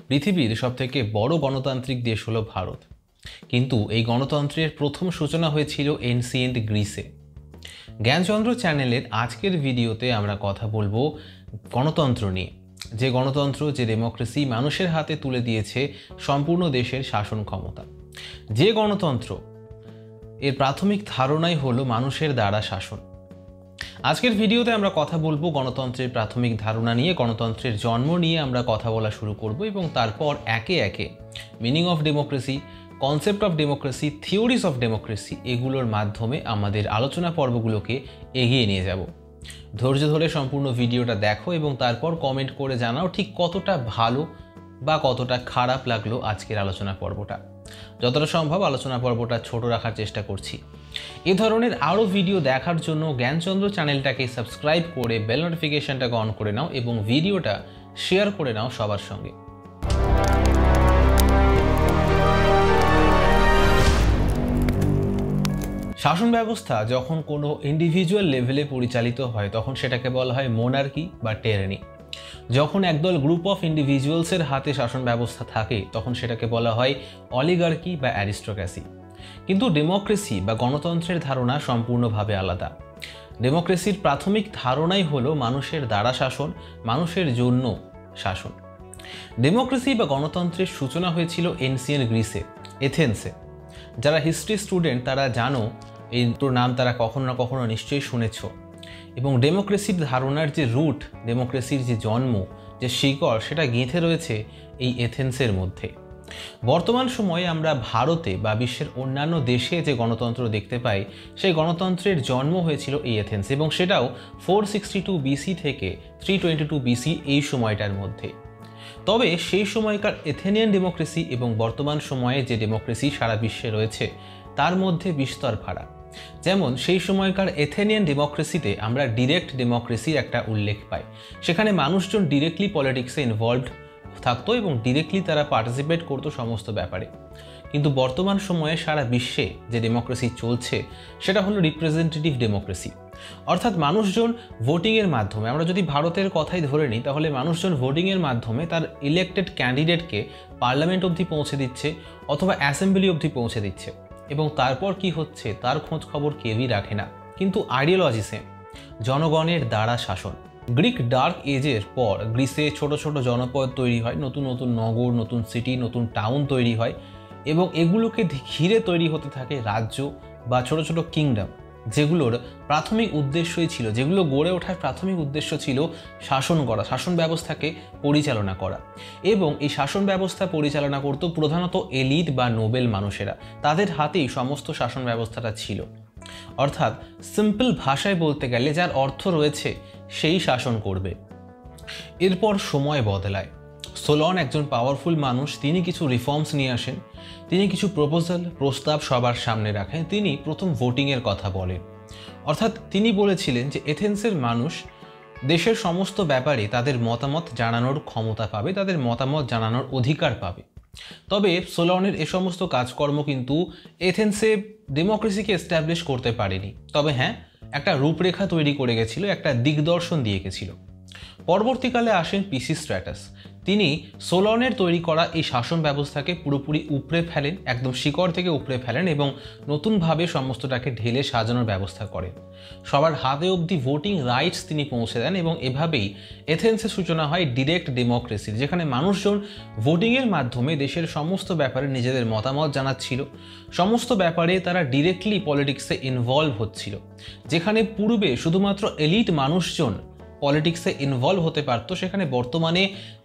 পৃথিবীর সবথেকে বড় গণতান্ত্রিক দেশ হলো ভারত। কিন্তু এই গণতন্ত্রের প্রথম সূচনা হয়েছিল এনসিয়েন্ট গ্রিসে। জ্ঞানচন্দ্র চ্যানেলের আজকের ভিডিওতে আমরা কথা বলবো গণতন্ত্র নিয়ে, যে গণতন্ত্র, যে ডেমোক্রেসি মানুষের হাতে তুলে দিয়েছে সম্পূর্ণ দেশের শাসন ক্ষমতা। যে গণতন্ত্র এর প্রাথমিক ধারণাই হলো মানুষের দ্বারা শাসন। আজকের ভিডিওতে আমরা কথা বলবো গণতন্ত্রের প্রাথমিক ধারণা নিয়ে, গণতন্ত্রের জন্ম নিয়ে আমরা কথা বলা শুরু করব এবং তারপর একে একে meaning of democracy, concept of democracy, theories of democracy এগুলোর মাধ্যমে আমাদের আলোচনা পর্বগুলোকে এগিয়ে নিয়ে যাব। ধৈর্য ধরে সম্পূর্ণ ভিডিওটা দেখো এবং তারপর কমেন্ট করে জানাও ঠিক কতটা ভালো বা কতটা খারাপ লাগলো আজকের আলোচনা পর্বটা। যতটা সম্ভব আলোচনা পর্বটা ছোট রাখার চেষ্টা করছি। এ ধরনের আরও ভিডিও দেখার জন্য জ্ঞানচন্দ্র চ্যানেলটাকে সাবস্ক্রাইব করে বেল নোটিফিকেশনটাকে অন করে নাও এবং ভিডিওটা শেয়ার করে নাও সবার সঙ্গে। শাসন ব্যবস্থা যখন কোনো ইন্ডিভিজুয়াল লেভেলে পরিচালিত হয় তখন সেটাকে বলা হয় মোনার্কি বা টেরানি। যখন একদল গ্রুপ অফ ইন্ডিভিজুয়ালসের হাতে শাসন ব্যবস্থা থাকে তখন সেটাকে বলা হয় অলিগার্কি বা অ্যারিস্টোক্রেসি। কিন্তু ডেমোক্রেসি বা গণতন্ত্রের ধারণা সম্পূর্ণভাবে আলাদা। ডেমোক্রেসির প্রাথমিক ধারণাই হলো মানুষের দ্বারা শাসন, মানুষের জন্য শাসন। ডেমোক্রেসি বা গণতন্ত্রের সূচনা হয়েছিল এনসিয়েন্ট গ্রিসে, এথেন্সে। যারা হিস্ট্রি স্টুডেন্ট তারা জানো, এই দুটোর নাম তারা কখনো না কখনো নিশ্চয়ই শুনেছ। এবং ডেমোক্রেসির ধারণার যে রুট, ডেমোক্রেসির যে জন্ম, যে শিকড়, সেটা গেঁথে রয়েছে এই এথেন্সের মধ্যে। বর্তমান সময়ে আমরা ভারতে বা বিশ্বের অন্যান্য দেশে যে গণতন্ত্র দেখতে পাই, সেই গণতন্ত্রের জন্ম হয়েছিল এই এথেন্স এবং সেটাও 462 বিসি থেকে 322 বিসি এই সময়টার মধ্যে। তবে সেই সময়কার এথেনিয়ান ডেমোক্রেসি এবং বর্তমান সময়ে যে ডেমোক্রেসি সারা বিশ্বে রয়েছে তার মধ্যে বিস্তর ফারাক। যেমন সেই সময়কার এথেনিয়ান ডেমোক্রেসিতে আমরা ডিরেক্ট ডেমোক্রেসির একটা উল্লেখ পাই। সেখানে মানুষজন ডিরেক্টলি পলিটিক্সে ইনভলভড থাকতো এবং ডিরেক্টলি তারা পার্টিসিপেট করতো সমস্ত ব্যাপারে। কিন্তু বর্তমান সময়ে সারা বিশ্বে যে ডেমোক্রেসি চলছে সেটা হলো রিপ্রেজেন্টেটিভ ডেমোক্রেসি। অর্থাৎ মানুষজন ভোটিংয়ের মাধ্যমে, আমরা যদি ভারতের কথাই ধরে নিই তাহলে মানুষজন ভোটিংয়ের মাধ্যমে তার ইলেক্টেড ক্যান্ডিডেটকে পার্লামেন্ট অবধি পৌঁছে দিচ্ছে অথবা অ্যাসেম্বলি অবধি পৌঁছে দিচ্ছে এবং তারপর কি হচ্ছে তার খোঁজ খবর কেউই রাখে না। কিন্তু আইডিওলজি সেম, জনগণের দ্বারা শাসন। গ্রিক ডার্ক এজের পর গ্রিসে ছোট ছোট জনপদ তৈরি হয়, নতুন নতুন নগর, নতুন সিটি, নতুন টাউন তৈরি হয় এবং এগুলোকে ঘিরে তৈরি হতে থাকে রাজ্য বা ছোট ছোট কিংডম, যেগুলোর প্রাথমিক উদ্দেশ্যই ছিল, যেগুলো গড়ে ওঠার প্রাথমিক উদ্দেশ্য ছিল শাসন করা, শাসন ব্যবস্থাকে পরিচালনা করা। এবং এই শাসন ব্যবস্থা পরিচালনা করত প্রধানত এলিট বা নোবেল মানুষেরা, তাদের হাতেই সমস্ত শাসন ব্যবস্থাটা ছিল। অর্থাৎ সিম্পল ভাষায় বলতে গেলে যার অর্থ রয়েছে সেই শাসন করবে। এরপর সময় বদলায়। সোলন একজন পাওয়ারফুল মানুষ, তিনি কিছু রিফর্মস নিয়ে আসেন, তিনি কিছু প্রস্তাব সবার সামনে রাখেন। তিনি প্রথম ভোটিংয়ের কথা বলেন। অর্থাৎ তিনি বলেছিলেন যে এথেন্সের মানুষ দেশের সমস্ত ব্যাপারে তাদের মতামত জানানোর ক্ষমতা পাবে, তাদের মতামত জানানোর অধিকার পাবে। তবে সোলনের এ সমস্ত কাজকর্ম কিন্তু এথেন্সে ডেমোক্রেসিকে এস্টাবলিশ করতে পারেনি। তবে হ্যাঁ, একটা রূপরেখা তৈরি করে গেছিল, একটা দিগদর্শন দিয়ে গেছিল। পরবর্তীকালে আসেন পিসিস্ট্র্যাটাস। তিনি সোলনের তৈরি করা এই শাসন ব্যবস্থাকে পুরোপুরি উপড়ে ফেলেন, একদম শিকড় থেকে উপড়ে ফেলেন এবং নতুনভাবে সমস্তটাকে ঢেলে সাজানোর ব্যবস্থা করেন। সবার হাতে অবধি ভোটিং রাইটস তিনি পৌঁছে দেন এবং এভাবেই এথেন্সের সূচনা হয় ডিরেক্ট ডেমোক্রেসির, যেখানে মানুষজন ভোটিংয়ের মাধ্যমে দেশের সমস্ত ব্যাপারে নিজেদের মতামত জানাচ্ছিল, সমস্ত ব্যাপারে তারা ডিরেক্টলি পলিটিক্সে ইনভলভ হচ্ছিল। যেখানে পূর্বে শুধুমাত্র এলিট মানুষজন পলিটিক্সে ইনভলভ হতে পারত, সেখানে বর্তমানে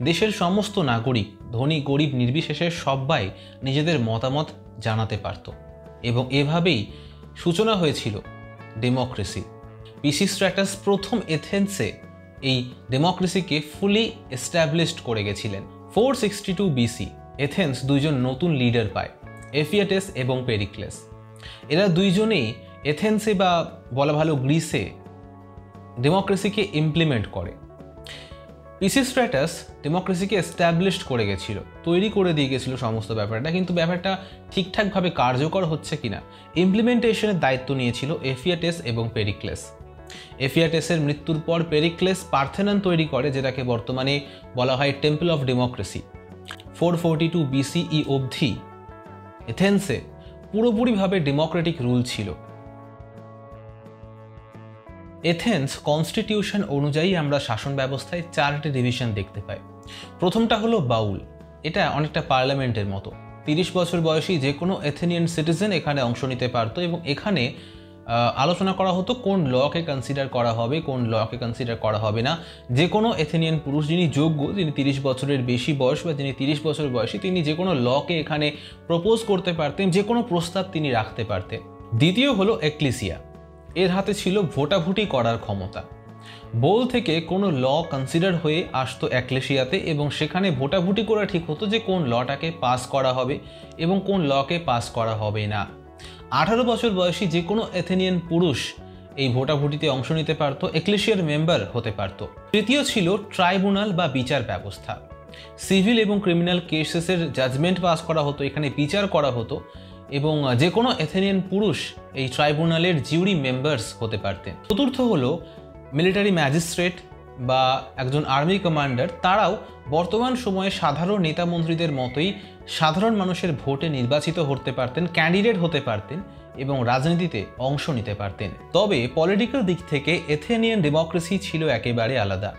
দেশের সমস্ত নাগরিক, ধনী গরিব নির্বিশেষে সবাই নিজেদের মতামত জানাতে পারত এবং এভাবেই সূচনা হয়েছিল ডেমোক্রেসি। পিসিস্ট্র্যাটাস প্রথম এথেন্সে এই ডেমোক্রেসিকে ফুলি এস্টাবলিশড করে গেছিলেন। 462 বিসি এথেন্স দুইজন নতুন লিডার পায়, এফিয়াটেস এবং পেরিক্লেস। এরা দুইজনেই এথেন্সে বা বলা ভালো গ্রিসে ডেমোক্রেসিকে ইমপ্লিমেন্ট করে। পিসিস্ট্র্যাটাস ডেমোক্রেসিকে এস্টাবলিশড করে গেছিল, তৈরি করে দিয়ে গেছিল সমস্ত ব্যাপারটা, কিন্তু ব্যাপারটা ঠিকঠাকভাবে কার্যকর হচ্ছে কিনা ইমপ্লিমেন্টেশনের দায়িত্ব নিয়েছিল এফিয়াটেস এবং পেরিক্লেস। এফিয়াটেসের মৃত্যুর পর পেরিক্লেস পার্থেনন তৈরি করে, যেটাকে বর্তমানে বলা হয় টেম্পল অফ ডেমোক্রেসি। 442 BCE অবধি এথেন্সে পুরোপুরিভাবে ডেমোক্রেটিক রুল ছিল। এথেন্স কনস্টিটিউশন অনুযায়ী আমরা শাসন ব্যবস্থায় 4টি ডিভিশন দেখতে পাই। প্রথমটা হলো বাউল, এটা অনেকটা পার্লামেন্টের মতো। 30 বছর বয়সী যে কোনো এথেনিয়ান সিটিজেন এখানে অংশ নিতে পারত এবং এখানে আলোচনা করা হতো কোন লকে কনসিডার করা হবে, কোন লকে কনসিডার করা হবে না। যে কোনো এথেনিয়ান পুরুষ যিনি যোগ্য, যিনি 30 বছরের বেশি বয়স বা যিনি 30 বছর বয়সী, তিনি যে কোনো লকে এখানে প্রপোজ করতে পারতেন, যে কোনো প্রস্তাব তিনি রাখতে পারতেন। দ্বিতীয় হলো এক্লিসিয়া, এর হাতে ছিল ভোটাভুটি করার ক্ষমতা। বোল থেকে কোনো ল কনসিডার হয়ে আসতো এক্লেসিয়াতে এবং সেখানে ভোটাভুটি করা ঠিক হতো যে কোন লটাকে পাস করা হবে এবং কোন লকে পাস করা হবে না। 18 বছর বয়সী যে কোনো এথেনিয়ান পুরুষ এই ভোটাভুটিতে অংশ নিতে পারত, এক্লেসিয়ার মেম্বার হতে পারত। তৃতীয় ছিল ট্রাইব্যুনাল বা বিচার ব্যবস্থা। সিভিল এবং ক্রিমিনাল কেসেসের জাজমেন্ট পাস করা হতো, এখানে বিচার করা হতো এবং যে কোনো এথেনিয়ান পুরুষ এই ট্রাইব্যুনালের জিউরি মেম্বার্স হতে পারতেন। চতুর্থ হলো মিলিটারি ম্যাজিস্ট্রেট বা একজন আর্মি কমান্ডার। তারাও বর্তমান সময়ে সাধারণ নেতা মন্ত্রীদের মতোই সাধারণ মানুষের ভোটে নির্বাচিত হতে পারতেন, ক্যান্ডিডেট হতে পারতেন এবং রাজনীতিতে অংশ নিতে পারতেন। তবে পলিটিক্যাল দিক থেকে এথেনিয়ান ডেমোক্রেসি ছিল একেবারে আলাদা।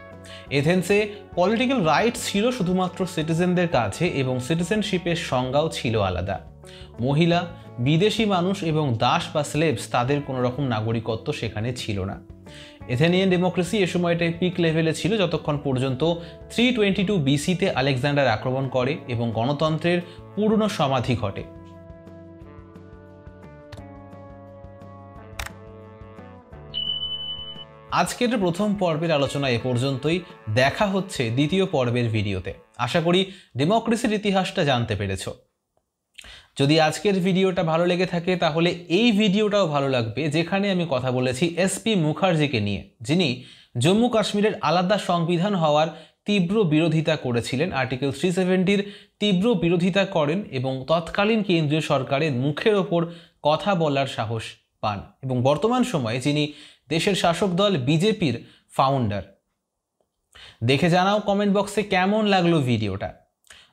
এথেন্সে পলিটিক্যাল রাইটস ছিল শুধুমাত্র সিটিজেনদের কাছে এবং সিটিজেনশিপের সংজ্ঞাও ছিল আলাদা। মহিলা, বিদেশি মানুষ এবং দাস বা স্লেভস তাদের কোনো রকম নাগরিকত্ব সেখানে ছিল না। এথেনিয়ান ডেমোক্রেসি এ সময়টায় পিক লেভেলে ছিল যতক্ষণ পর্যন্ত 322 BC-তে আলেকজান্ডার আক্রমণ করে এবং গণতন্ত্রের পূর্ণ সমাধি ঘটে। আজকের প্রথম পর্বের আলোচনা এ পর্যন্তই। দেখা হচ্ছে দ্বিতীয় পর্বের ভিডিওতে। আশা করি ডেমোক্রেসির ইতিহাসটা জানতে পেরেছো। যদি আজকের ভিডিওটা ভালো লেগে থাকে তাহলে এই ভিডিওটাও ভালো লাগবে, যেখানে আমি কথা বলেছি এসপি মুখার্জিকে নিয়ে, যিনি জম্মু কাশ্মীরের আলাদা সংবিধান হওয়ার তীব্র বিরোধিতা করেছিলেন, আর্টিকেল 370-র তীব্র বিরোধিতা করেন এবং তৎকালীন কেন্দ্রীয় সরকারের মুখের ওপর কথা বলার সাহস পান এবং বর্তমান সময়ে যিনি দেশের শাসক দল বিজেপির ফাউন্ডার। দেখে জানাও কমেন্ট বক্সে কেমন লাগলো ভিডিওটা।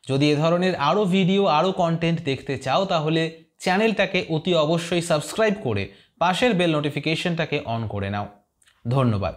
যদি এ ধরনের আরও ভিডিও, আরও কন্টেন্ট দেখতে চাও তাহলে চ্যানেলটাকে অতি অবশ্যই সাবস্ক্রাইব করে পাশের বেল নোটিফিকেশনটাকে অন করে নাও। ধন্যবাদ।